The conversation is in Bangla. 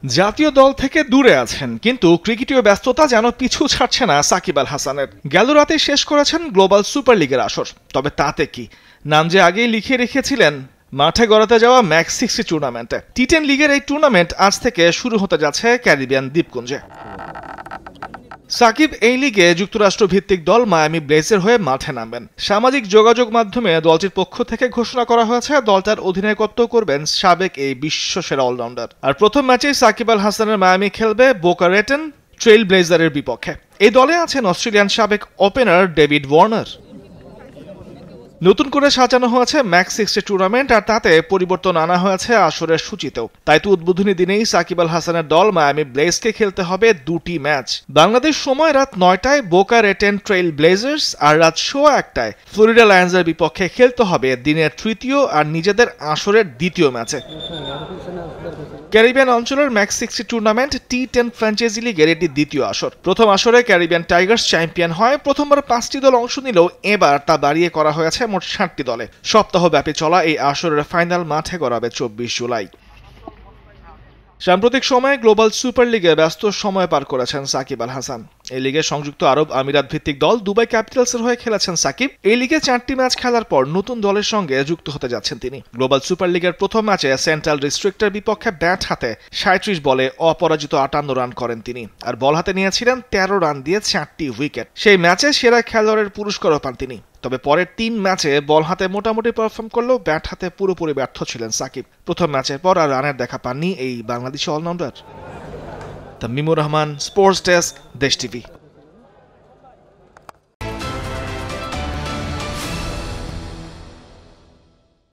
জাতীয় দল থেকে দূরে আছেন, কিন্তু ক্রিকেটীয় ব্যস্ততা যেন পিছু ছাড়ছে না সাকিব আল হাসানের। গেল রাতে শেষ করেছেন গ্লোবাল সুপার লিগের আসর। তবে তাতে কি, নাম যে আগেই লিখে রেখেছিলেন মাঠে গড়াতে যাওয়া ম্যাক্স 60 টুর্নামেন্টে। টি10 লিগের এই টুর্নামেন্ট আজ থেকে শুরু হতে যাচ্ছে ক্যারিবিয়ান দ্বীপপুঞ্জে। সাকিব এই লিগে যুক্তরাষ্ট্র ভিত্তিক দল মায়ামি ব্লেজের হয়ে মাঠে নামবেন। সামাজিক যোগাযোগ মাধ্যমে দলটির পক্ষ থেকে ঘোষণা করা হয়েছে দলটার অধিনায়কত্ব করবেন সাবেক এই বিশ্বসেরা অলরাউন্ডার। আর প্রথম ম্যাচেই সাকিব আল হাসানের মায়ামি খেলবে বোকা রেটন ট্রেইল ব্লেজারের বিপক্ষে। এই দলে আছেন অস্ট্রেলিয়ান সাবেক ওপেনার ডেভিড ওয়ার্নার। নতুন করে সাজানো হয়েছে ম্যাক্স 60 টুর্নামেন্ট, আর তাতে পরিবর্তন আনা হয়েছে আসরের সূচিতেও। তাই তো উদ্বোধনী দিনেই সাকিব আল হাসানের দল মায়ামি ব্লেজকে খেলতে হবে দুটি ম্যাচ। বাংলাদেশ সময় রাত 9টায় বোকা রেটেন ট্রেইল ব্লেজার্স, আর রাত 1:15টায় ফ্লোরিডা লায়ন্সের বিপক্ষে খেলতে হবে দিনের তৃতীয় আর নিজেদের আসরের দ্বিতীয় ম্যাচে। ক্যারিবিয়ান অঞ্চলের ম্যাক্স 60 টুর্নামেন্ট টি10 ফ্র্যাঞ্চাইজি লিগের এটি দ্বিতীয় আসর। প্রথম আসরে ক্যারিবিয়ান টাইগার্স চ্যাম্পিয়ন হয়। প্রথমবার 5টি দল অংশ নিলেও এবার তা বাড়িয়ে করা হয়েছে মোট 60টি দলে। সপ্তাহব্যাপী চলা এই আসরের ফাইনাল মাঠে গড়াবে 24 জুলাই। সাম্প্রতিক সময়ে গ্লোবাল সুপার লিগে ব্যস্ত সময় পার করেছেন সাকিব আল হাসান। এই লিগে সংযুক্ত আরব আমিরাত ভিত্তিক দল দুবাই ক্যাপিটালসের হয়ে খেলেছেন সাকিব। এই লিগে 4টি ম্যাচ খেলার পর নতুন দলের সঙ্গে যুক্ত হতে যাচ্ছেন তিনি। গ্লোবাল সুপার লিগের প্রথম ম্যাচে সেন্ট্রাল ডিস্ট্রিক্টের বিপক্ষে ব্যাট হাতে 37 বলে অপরাজিত 58 রান করেন তিনি, আর বল হাতে নিয়েছিলেন 13 রান দিয়ে 4টি উইকেট। সেই ম্যাচে সেরা খেলোয়াড়ের পুরস্কারও পান তিনি। তবে পরের 3 ম্যাচে বল হাতে মোটামুটি পারফর্ম করলেও ব্যাট হাতে পুরোপুরি ব্যর্থ ছিলেন সাকিব। প্রথম ম্যাচের পর আর রানের দেখা পাননি এই Bangladeshi allrounder. Tamimur Rahman, sports desk, Desh TV.